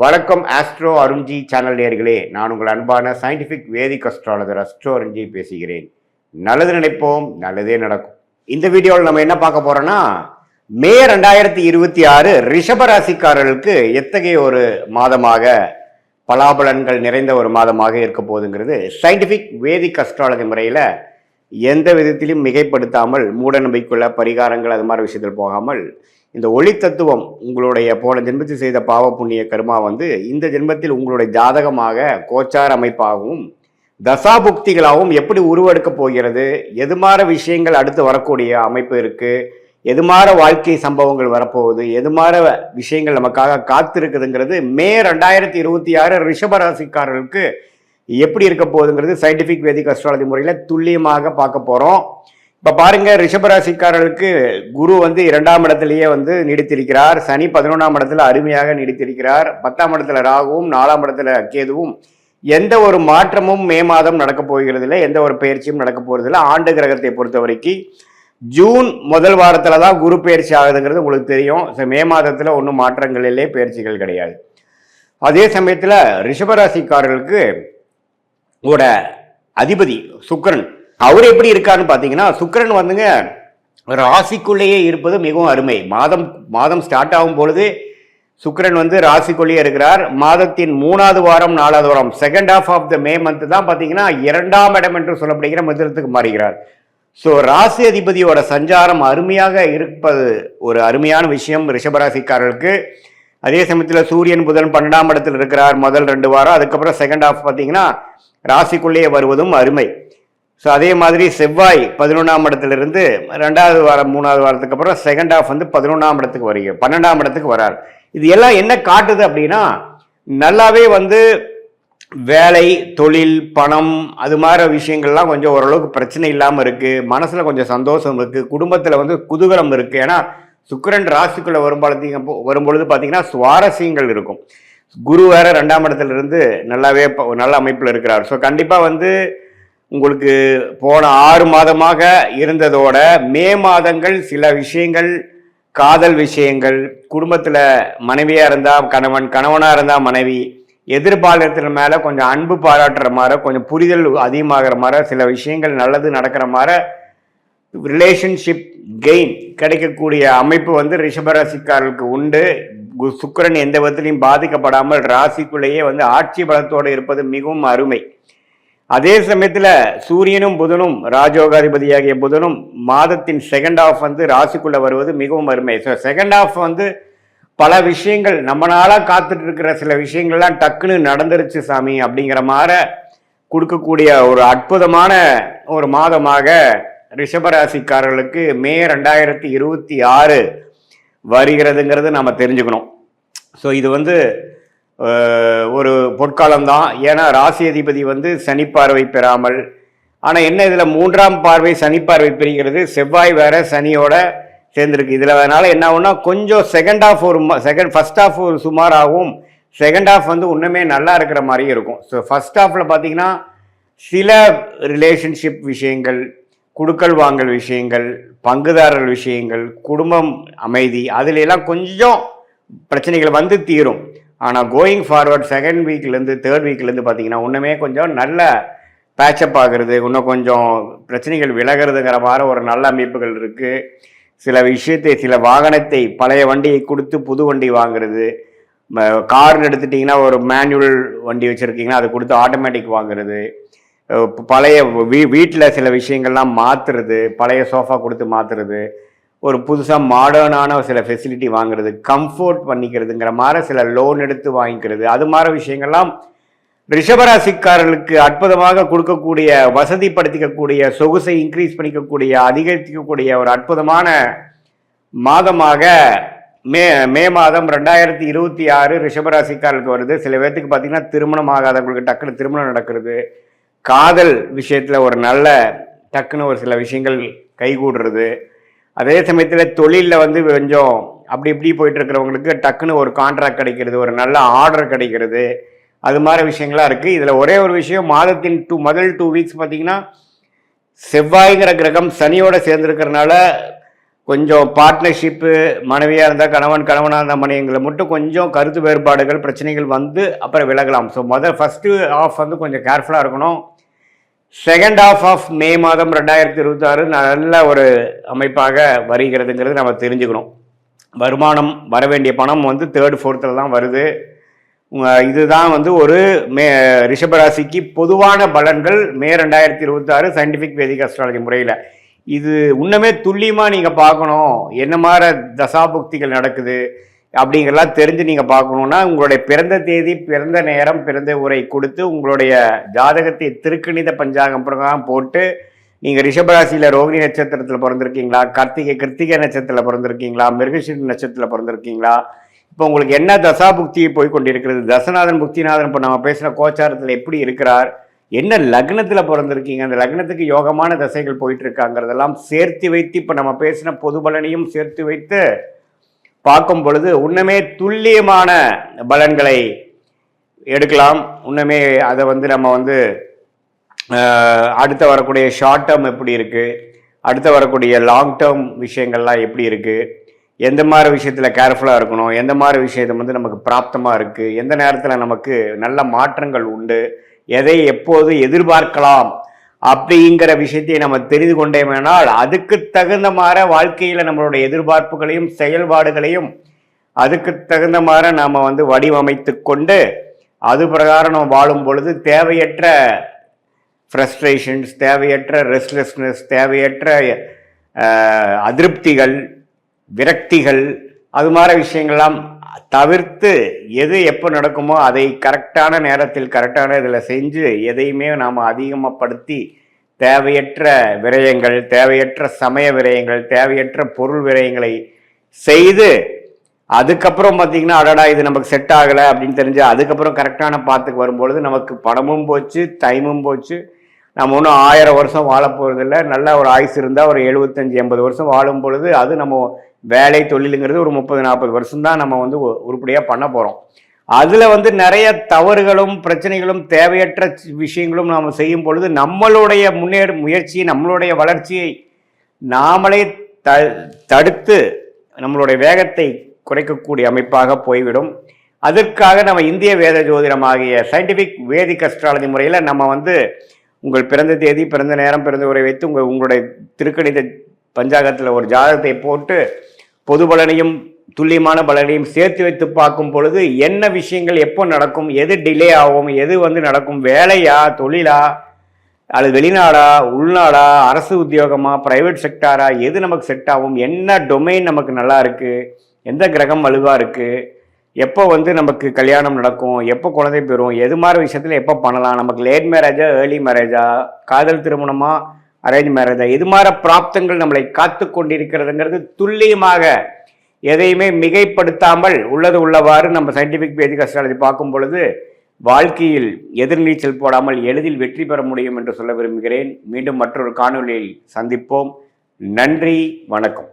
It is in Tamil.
வணக்கம் ஆஸ்ட்ரோ அருண்ஜி சேனல் நேயர்களே, நான் உங்கள் அன்பான சயின்டிஃபிக் வேதிக் அஸ்ட்ராலஜர் அஸ்ட்ரோ அருண்ஜி பேசுகிறேன். நல்லது நினைப்போம், நல்லதே நடக்கும். இந்த வீடியோவில் நம்ம என்ன பார்க்க போறோம்னா, மே 2026 ரிஷபராசிக்காரர்களுக்கு எத்தகைய ஒரு மாதமாக பலாபலன்கள் நிறைந்த ஒரு மாதமாக இருக்க போகுதுங்கிறது சயின்டிஃபிக் வேதிக் அஸ்ட்ராலஜி முறையில் எந்த விதத்திலும் மிகைப்படுத்தாமல் மூட நம்பிக்கைக்குள்ள பரிகாரங்கள் அது மாதிரி விஷயத்தில் போகாமல் இந்த ஒளி தத்துவம் உங்களுடைய போன ஜென்மத்தில் செய்த பாவ புண்ணிய கர்மா இந்த ஜென்மத்தில் உங்களுடைய ஜாதகமாக கோச்சார அமைப்பாகவும் தசாபுக்திகளாகவும் எப்படி உருவெடுக்க போகிறது, எது மாதிரி விஷயங்கள் அடுத்து வரக்கூடிய அமைப்பு இருக்கு, எது மாதிரி வாழ்க்கை சம்பவங்கள் வரப்போகுது, எது மாதிரி விஷயங்கள் நமக்காக காத்திருக்குதுங்கிறது மே 2026 ரிஷபராசிக்காரர்களுக்கு எப்படி இருக்க போகுதுங்கிறது சயின்டிஃபிக் வேதிக் அஸ்ட்ராலஜி முறையில் துல்லியமாக பார்க்க போகிறோம். இப்போ பாருங்க, ரிஷபராசிக்காரர்களுக்கு குரு 2ஆம் இடத்திலேயே நீடித்திருக்கிறார். சனி 11ஆம் இடத்துல அருமையாக நீடித்திருக்கிறார். 10ஆம் இடத்துல ராகுவும் 4ஆம் இடத்துல கேதுவும். எந்த ஒரு மாற்றமும் மே மாதம் நடக்க போகிறதில்லை, எந்த ஒரு பயிற்சியும் நடக்க போகிறதில்லை. ஆண்டு கிரகத்தை பொறுத்த வரைக்கும் ஜூன் முதல் வாரத்தில் தான் குரு பயிற்சி ஆகுதுங்கிறது உங்களுக்கு தெரியும். மே மாதத்தில் ஒன்றும் மாற்றங்கள் இல்லை, பயிற்சிகள் கிடையாது. அதே சமயத்தில் ரிஷபராசிக்காரர்களுக்கு அதிபதி சுக்கிரன், அவர் எப்படி இருக்காருன்னு பார்த்தீங்கன்னா, சுக்கிரன் ராசிக்குள்ளேயே இருப்பது மிகவும் அருமை. மாதம் ஸ்டார்ட் ஆகும் பொழுது சுக்கிரன் ராசிக்குள்ளேயே இருக்கிறார். மாதத்தின் 3வது வாரம் 4வது வாரம் second half of the May month தான் பார்த்தீங்கன்னா 2ஆம் இடம் என்று சொல்லப்படுகிற மிதுனத்துக்கு மாறுகிறார். ஸோ ராசி அதிபதியோட சஞ்சாரம் அருமையாக இருப்பது ஒரு அருமையான விஷயம் ரிஷபராசிக்காரர்களுக்கு. அதே சமயத்தில் சூரியன் புதன் 12ஆம் இடத்தில் இருக்கிறார் முதல் 2 வாரம். அதுக்கப்புறம் செகண்ட் ஹாஃப் பார்த்தீங்கன்னா ராசிக்குள்ளேயே வருவதும் அருமை. ஸோ அதே மாதிரி செவ்வாய் 11ஆம் இடத்திலிருந்து 2வது வாரம் 3வது வாரத்துக்கு அப்புறம் செகண்ட் ஹாஃப் 11ஆம் இடத்துக்கு வருகிறார், 12ஆம் இடத்துக்கு வரார். இது எல்லாம் என்ன காட்டுது அப்படின்னா, நல்லாவே வேலை, தொழில், பணம் அது மாதிரி விஷயங்கள்லாம் கொஞ்சம் ஓரளவுக்கு பிரச்சனை இல்லாமல் இருக்கு. மனசுல கொஞ்சம் சந்தோஷம் இருக்கு, குடும்பத்தில் குதூகலம் இருக்கு. ஏன்னா சுக்கிரன் ராசிக்குள்ள வரும்பொழுது பார்த்தீங்கன்னா சுவாரஸ்யங்கள் இருக்கும். குரு வேற 2ஆம் இடத்துல இருந்து நல்லாவே நல்ல அமைப்பில் இருக்கிறார். ஸோ கண்டிப்பாக உங்களுக்கு போன 6 மாதமாக இருந்ததோட மே மாதங்கள் சில விஷயங்கள், காதல் விஷயங்கள், குடும்பத்தில் மனைவியாக இருந்தால் கணவன், கணவனாக இருந்தால் மனைவி, எதிர்பாலத்தின் மேலே கொஞ்சம் அன்பு பாராட்டுற மாதிரி, கொஞ்சம் புரிதல் அதிகமாகிற மாதிரி, சில விஷயங்கள் நல்லது நடக்கிற மாதிரி ரிலேஷன்ஷிப் கெயின் கிடைக்கக்கூடிய அமைப்பு ரிஷபராசிக்காரர்களுக்கு உண்டு. சுக்கிரன் எந்த விதத்திலையும் பாதிக்கப்படாமல் ராசிக்குள்ளேயே ஆட்சி பலத்தோடு இருப்பது மிகவும் அருமை. அதே சமயத்தில் சூரியனும் புதனும் ராஜோகாதிபதியாகிய புதனும் மாதத்தின் செகண்ட் ஹாஃப் ராசிக்குள்ள வருவது மிகவும் அருமை. ஸோ செகண்ட் ஹாஃப் பல விஷயங்கள் நம்மளால காத்துட்டு இருக்கிற சில விஷயங்கள்லாம் டக்குன்னு நடந்துருச்சு சாமி அப்படிங்கிற மாதிரி கொடுக்கக்கூடிய ஒரு அற்புதமான ஒரு மாதமாக ரிஷபராசிக்காரர்களுக்கு மே 2026 வருகிறதுங்கிறது நம்ம தெரிஞ்சுக்கணும். ஸோ இது ஒரு பொற்காலம்தான். ஏன்னா ராசி அதிபதி சனி பார்வை பெறாமல், ஆனால் என்ன இதில் 3ஆம் பார்வை சனி பார்வை பெறுகிறது. செவ்வாய் வேற சனியோட சேர்ந்துருக்கு. இதில் அதனால என்ன ஆகும்னா, கொஞ்சம் செகண்ட் ஹாஃப் ஃபர்ஸ்ட் ஹாஃப் ஒரு சுமாராகவும், செகண்ட் ஹாஃப் இன்னுமே நல்லா இருக்கிற மாதிரியும் இருக்கும். ஸோ ஃபர்ஸ்ட் ஹாஃபில் பார்த்தீங்கன்னா சில ரிலேஷன்ஷிப் விஷயங்கள், குடுக்கல் வாங்கல் விஷயங்கள், பங்குதாரர் விஷயங்கள், குடும்பம் அமைதி, அதுல எல்லாம் கொஞ்சம் பிரச்சனைகள் தீரும். ஆனால் கோயிங் ஃபார்வர்ட் செகண்ட் வீக்லேருந்து 3rd வீக்லேருந்து பார்த்தீங்கன்னா இன்னுமே கொஞ்சம் நல்ல பேச்சப் ஆகிறது, இன்னும் கொஞ்சம் பிரச்சனைகள் விலகிறதுங்கிற மாதிரி ஒரு நல்ல அமைப்புகள் இருக்குது. சில வாகனத்தை, பழைய வண்டியை கொடுத்து புது வண்டி வாங்குறது, கார்னு எடுத்துட்டிங்கன்னா ஒரு மேனுவல் வண்டி வச்சுருக்கீங்கன்னா அதை கொடுத்து ஆட்டோமேட்டிக் வாங்குறது, பழைய வீட்டில் சில விஷயங்கள்லாம் மாற்றுறது, பழைய சோஃபா கொடுத்து மாற்றுறது, ஒரு புதுசாக மாடர்னான சில ஃபெசிலிட்டி வாங்குறது, கம்ஃபோர்ட் பண்ணிக்கிறதுங்கிற மாதிரி சில லோன் எடுத்து வாங்கிக்கிறது, அது மாதிரி விஷயங்கள்லாம் ரிஷபராசிக்காரர்களுக்கு அற்புதமாக கொடுக்கக்கூடிய, வசதிப்படுத்திக்கக்கூடிய, சொகுசை இன்க்ரீஸ் பண்ணிக்கக்கூடிய, அதிகரிக்கக்கூடிய ஒரு அற்புதமான மாதமாக மே மாதம் 2026 ரிஷபராசிக்காரர்களுக்கு வருது. சில பேர்த்துக்கு பார்த்தீங்கன்னா திருமணம் ஆகாதவங்களுக்கு டக்குன்னு திருமணம் நடக்கிறது, காதல் விஷயத்தில் ஒரு நல்ல டக்குன்னு ஒரு சில விஷயங்கள் கைகூடுறது. அதே சமயத்தில் தொழிலில் கொஞ்சம் அப்படி இப்படி போயிட்டு இருக்கிறவங்களுக்கு டக்குன்னு ஒரு கான்ட்ராக்ட் கிடைக்கிறது, ஒரு நல்ல ஆர்டர் கிடைக்கிறது, அது மாதிரி விஷயங்கள்லாம் இருக்குது. இதில் ஒரே ஒரு விஷயம், மாதத்தின் முதல் 2 வீக்ஸ் பார்த்தீங்கன்னா செவ்வாய்ங்கிற கிரகம் சனியோட சேர்ந்துருக்கிறதுனால கொஞ்சம் பார்ட்னர்ஷிப்பு, மனைவியாக இருந்தால் கணவனாக இருந்தால் மனைவிங்களை மட்டும் கொஞ்சம் கருத்து வேறுபாடுகள் பிரச்சனைகள் வந்து அப்புறம் விலகலாம். ஸோ ஃபஸ்ட்டு ஆஃப் வந்து கொஞ்சம் கேர்ஃபுல்லாக இருக்கணும். செகண்ட் ஆஃப் ஆஃப் மே மாதம் 2026 நல்ல ஒரு அமைப்பாக வருகிறதுங்கிறது நம்ம தெரிஞ்சுக்கணும். வருமானம் வர வேண்டிய பணம் வந்து 3rd 4th தான் வருது. இதுதான் வந்து ஒரு ரிஷபராசிக்கு பொதுவான பலன்கள் மே 2026 சயின்டிஃபிக் வேதிக் அஸ்ட்ராலஜி முறையில். இது இன்னுமே துல்லியமாக நீங்கள் பார்க்கணும், என்ன மாதிரி தசாபுக்திகள் நடக்குது அப்படிங்கிறலாம் தெரிஞ்சு நீங்கள் பார்க்கணுன்னா உங்களுடைய பிறந்த தேதி, பிறந்த நேரம், பிறந்த உரை கொடுத்து உங்களுடைய ஜாதகத்தை திருக்கணித பஞ்சாங்கம் பிரகாரம் போட்டு நீங்கள் ரிஷபராசியில் ரோகிணி நட்சத்திரத்தில் பிறந்திருக்கீங்களா, கிருத்திகை நட்சத்திரத்தில் பிறந்திருக்கீங்களா, மிருகசீரிஷ நட்சத்திரத்தில் பிறந்திருக்கீங்களா, இப்போ உங்களுக்கு என்ன தசாபுக்தி போய் கொண்டிருக்கிறது, தசநாதன் புக்திநாதன் இப்போ நம்ம பேசுகிற கோச்சாரத்தில் எப்படி இருக்கிறார், என்ன லக்னத்தில் பிறந்திருக்கீங்க, அந்த லக்னத்துக்கு யோகமான தசைகள் போயிட்டு இருக்காங்கிறதெல்லாம் சேர்த்து வைத்து இப்போ நம்ம பேசின பொது பலனையும் சேர்த்து வைத்து பார்க்கும் பொழுது இன்னுமே துல்லியமான பலன்களை எடுக்கலாம். இன்னுமே அதை வந்து நம்ம வந்து அடுத்து வரக்கூடிய ஷார்ட் டேர்ம் எப்படி இருக்குது, அடுத்து வரக்கூடிய லாங் டேர்ம் விஷயங்கள்லாம் எப்படி இருக்குது, எந்த மாதிரி விஷயத்தில் கேர்ஃபுல்லாக இருக்கணும், எந்த மாதிரி விஷயத்தை வந்து நமக்கு பிராப்தமாக இருக்குது, எந்த நேரத்தில் நமக்கு நல்ல மாற்றங்கள் உண்டு, எதை எப்போது எதிர்பார்க்கலாம் அப்படிங்கிற விஷயத்தை நம்ம தெரிந்து கொண்டேனால் அதுக்கு தகுந்த மாதிரி வாழ்க்கையில் நம்மளுடைய எதிர்பார்ப்புகளையும் செயல்பாடுகளையும் அதுக்கு தகுந்த மாதிரி நாம் வந்து வடிவமைத்து கொண்டு அது பிரகாரம் நம்ம வாழும் பொழுது தேவையற்ற ஃப்ரஸ்ட்ரேஷன்ஸ், தேவையற்ற ரெஸ்ட்லெஸ்னஸ், தேவையற்ற அதிருப்திகள், விரக்திகள், அது மாதிரி விஷயங்கள்லாம் தவிர்த்து எது எப்போ நடக்குமோ அதை கரெக்டான நேரத்தில் கரெக்டான இதில் செஞ்சு எதையுமே நாம் அதிகமாகப்படுத்தி தேவையற்ற விரயங்கள், தேவையற்ற சமய விரயங்கள், தேவையற்ற பொருள் விரயங்களை செய்து அதுக்கப்புறம் பார்த்திங்கன்னா அடடா இது நமக்கு செட் ஆகலை அப்படின்னு தெரிஞ்சு அதுக்கப்புறம் கரெக்டான பாத்துக்கு வரும்பொழுது நமக்கு பணமும் போச்சு, டைமும் போச்சு. நம்ம ஒன்றும் 1000 வருஷம் வாழ போகிறதில்ல. நல்ல ஒரு ஆயுசு இருந்தால் ஒரு 75-80 வருஷம் வாழும் பொழுது அது நம்ம வேலை தொழிலுங்கிறது ஒரு 30-40 வருஷம்தான் நம்ம வந்து உருப்படியாக பண்ண போகிறோம். அதில் வந்து நிறைய தவறுகளும் பிரச்சனைகளும் தேவையற்ற விஷயங்களும் நாம் செய்யும் பொழுது நம்மளுடைய முயற்சி, நம்மளுடைய வளர்ச்சியை நாமளே தடுத்து நம்மளுடைய வேகத்தை குறைக்கக்கூடிய அமைப்பாக போய்விடும். அதற்காக நம்ம இந்திய வேத ஜோதிடம் ஆகிய சயின்டிஃபிக் வேதிக் அஸ்ட்ராலஜி முறையில் நம்ம வந்து உங்கள் பிறந்த தேதி, பிறந்த நேரம், பிறந்த உரை வைத்து உங்களுடைய திருக்கணித பஞ்சாங்கத்தில் ஒரு ஜாதகத்தை போட்டு பொது பலனையும் துல்லியமான பலனையும் சேர்த்து வைத்து பார்க்கும் பொழுது என்ன விஷயங்கள் எப்போ நடக்கும், எது டிலே ஆகும், எது வந்து நடக்கும், வேலையா, தொழிலா, அல்லது வெளிநாடா, உள்நாடா, அரசு உத்தியோகமா, பிரைவேட் செக்டாரா, எது நமக்கு செட் ஆகும், என்ன டொமைன் நமக்கு நல்லா இருக்குது, எந்த கிரகம் வலுவாக இருக்குது, எப்போ வந்து நமக்கு கல்யாணம் நடக்கும், எப்போ குழந்தை பெறும், எது மாதிரி விஷயத்தில் எப்போ பண்ணலாம், நமக்கு லேட் மேரேஜா, ஏர்லி மேரேஜா, காதல் திருமணமா, அரேஞ்ச் மேரேஜா, இது மாதிரி பிராப்தங்கள் நம்மளை காத்து கொண்டிருக்கிறதுங்கிறது துல்லியமாக எதையுமே மிகைப்படுத்தாமல் உள்ளது உள்ளவாறு நம்ம சயின்டிஃபிக் வேதிக் அஸ்ட்ராலஜி பார்க்கும் பொழுது வாழ்க்கையில் எதிர்நீச்சல் போடாமல் எளிதில் வெற்றி பெற முடியும் என்று சொல்ல விரும்புகிறேன். மீண்டும் மற்றொரு காணொலியில் சந்திப்போம். நன்றி, வணக்கம்.